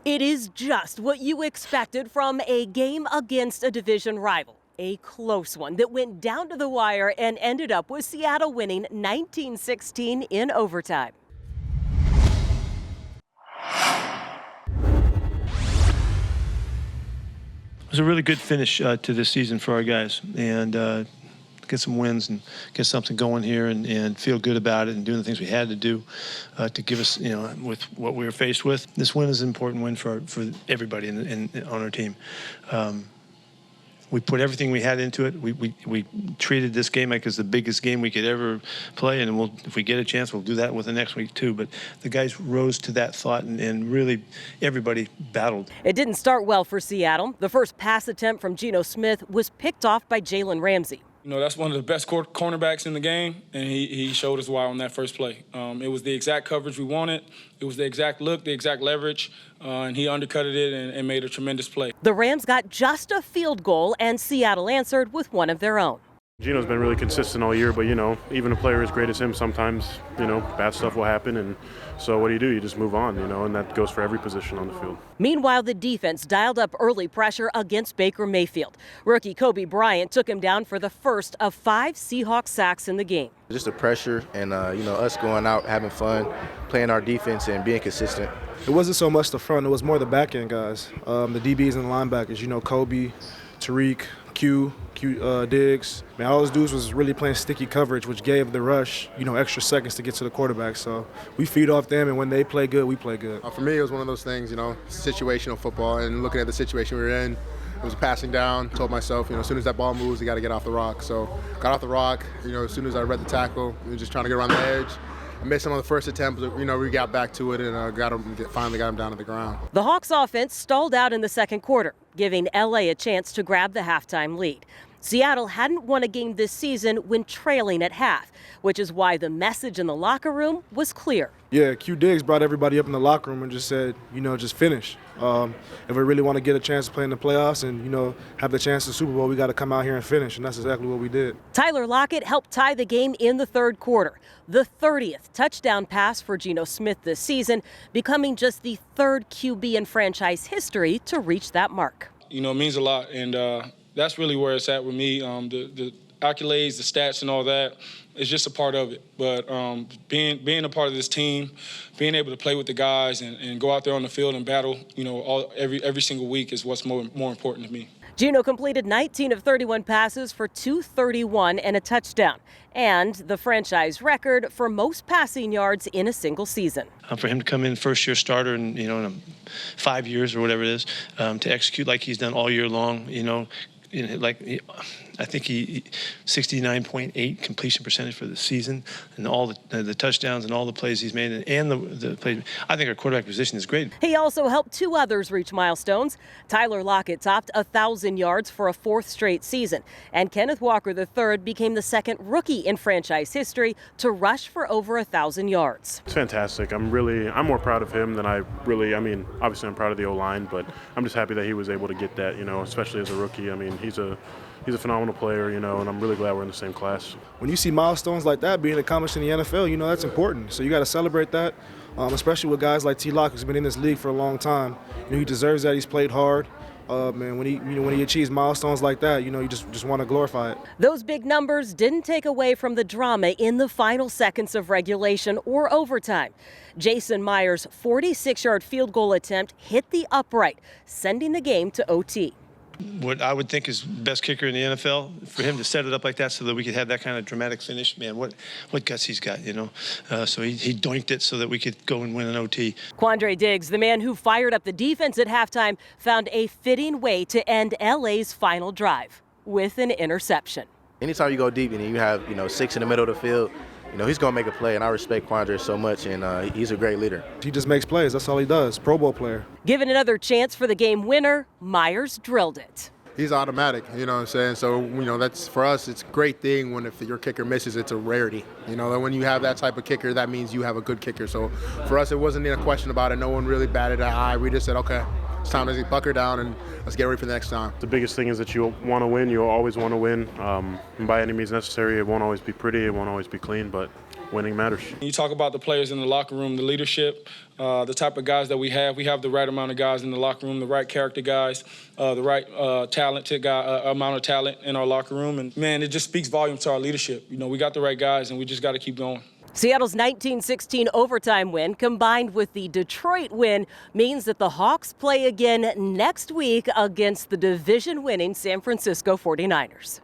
It is just what you expected from a game against a division rival. A close one that went down to the wire and ended up with Seattle winning 19-16 in overtime. It was a really good finish to this season for our guys, and get some wins and get something going here and feel good about it and doing the things we had to do to give us, with what we were faced with. This win is an important win for everybody on our team. We put everything we had into it. We treated this game like it's the biggest game we could ever play, and if we get a chance, we'll do that with the next week too. But the guys rose to that thought, and really everybody battled. It didn't start well for Seattle. The first pass attempt from Geno Smith was picked off by Jalen Ramsey. That's one of the best cornerbacks in the game, and he showed us why on that first play. It was the exact coverage we wanted. It was the exact look, the exact leverage, and he undercutted it and made a tremendous play. The Rams got just a field goal, and Seattle answered with one of their own. Geno's been really consistent all year, but, even a player as great as him, sometimes, bad stuff will happen. And so what do? You just move on, and that goes for every position on the field. Meanwhile, the defense dialed up early pressure against Baker Mayfield. Rookie Kobe Bryant took him down for the first of 5 Seahawks sacks in the game. Just the pressure and, us going out, having fun, playing our defense and being consistent. It wasn't so much the front, it was more the back end guys. The DBs and the linebackers, Kobe, Tariq, Q, Diggs. All those dudes was really playing sticky coverage, which gave the rush, extra seconds to get to the quarterback. So we feed off them, and when they play good, we play good. For me, it was one of those things, situational football, and looking at the situation we were in, it was passing down. Told myself, as soon as that ball moves, you got to get off the rock. So got off the rock. As soon as I read the tackle, we were just trying to get around the edge. I missed him on the first attempt, but we got back to it and finally got him down to the ground. The Hawks offense stalled out in the second quarter, giving LA a chance to grab the halftime lead. Seattle hadn't won a game this season when trailing at half, which is why the message in the locker room was clear. Yeah, Q Diggs brought everybody up in the locker room and just said, just finish. If we really want to get a chance to play in the playoffs and, have the chance to Super Bowl, we got to come out here and finish, and that's exactly what we did. Tyler Lockett helped tie the game in the third quarter. The 30th touchdown pass for Geno Smith this season, becoming just the third QB in franchise history to reach that mark. It means a lot, and that's really where it's at with me. The accolades, the stats, and all that is just a part of it. But being a part of this team, being able to play with the guys and go out there on the field and battle, every single week is what's more important to me. Geno completed 19 of 31 passes for 231 and a touchdown, and the franchise record for most passing yards in a single season. For him to come in first-year starter and in 5 years or whatever it is, to execute like he's done all year long, I think he 69.8 completion percentage for the season, and all the touchdowns and all the plays he's made, and the play. I think our quarterback position is great. He also helped 2 others reach milestones. Tyler Lockett topped 1,000 yards for a 4th straight season, and Kenneth Walker III became the second rookie in franchise history to rush for over 1,000 yards. It's fantastic. I'm more proud of him than obviously I'm proud of the O-line, but I'm just happy that he was able to get that, especially as a rookie. He's a phenomenal player, and I'm really glad we're in the same class. When you see milestones like that being accomplished in the NFL, that's important. So you got to celebrate that, especially with guys like T-Lock, who's been in this league for a long time. He deserves that. He's played hard. When he achieves milestones like that, you just want to glorify it. Those big numbers didn't take away from the drama in the final seconds of regulation or overtime. Jason Myers' 46-yard field goal attempt hit the upright, sending the game to OT. What I would think is best kicker in the NFL, for him to set it up like that so that we could have that kind of dramatic finish, man, what guts he's got, So he doinked it so that we could go and win an OT. Quandre Diggs, the man who fired up the defense at halftime, found a fitting way to end LA's final drive with an interception. Anytime you go deep and you have, 6 in the middle of the field, he's going to make a play, and I respect Quandre so much, and he's a great leader. He just makes plays. That's all he does. Pro Bowl player. Given another chance for the game winner, Myers drilled it. He's automatic, you know what I'm saying? So, that's for us, it's a great thing when if your kicker misses, it's a rarity. When you have that type of kicker, that means you have a good kicker. So for us, it wasn't a question about it. No one really batted an eye. We just said, okay, it's time to bucker down and let's get ready for the next time. The biggest thing is that you want to win. You'll always want to win. And by any means necessary, it won't always be pretty. It won't always be clean, but winning matters. You talk about the players in the locker room, the leadership, the type of guys that we have. We have the right amount of guys in the locker room, the right character guys, the right talented amount of talent in our locker room. And, man, it just speaks volumes to our leadership. You know, we got the right guys, and we just got to keep going. Seattle's 19-16 overtime win, combined with the Detroit win, means that the Hawks play again next week against the division-winning San Francisco 49ers.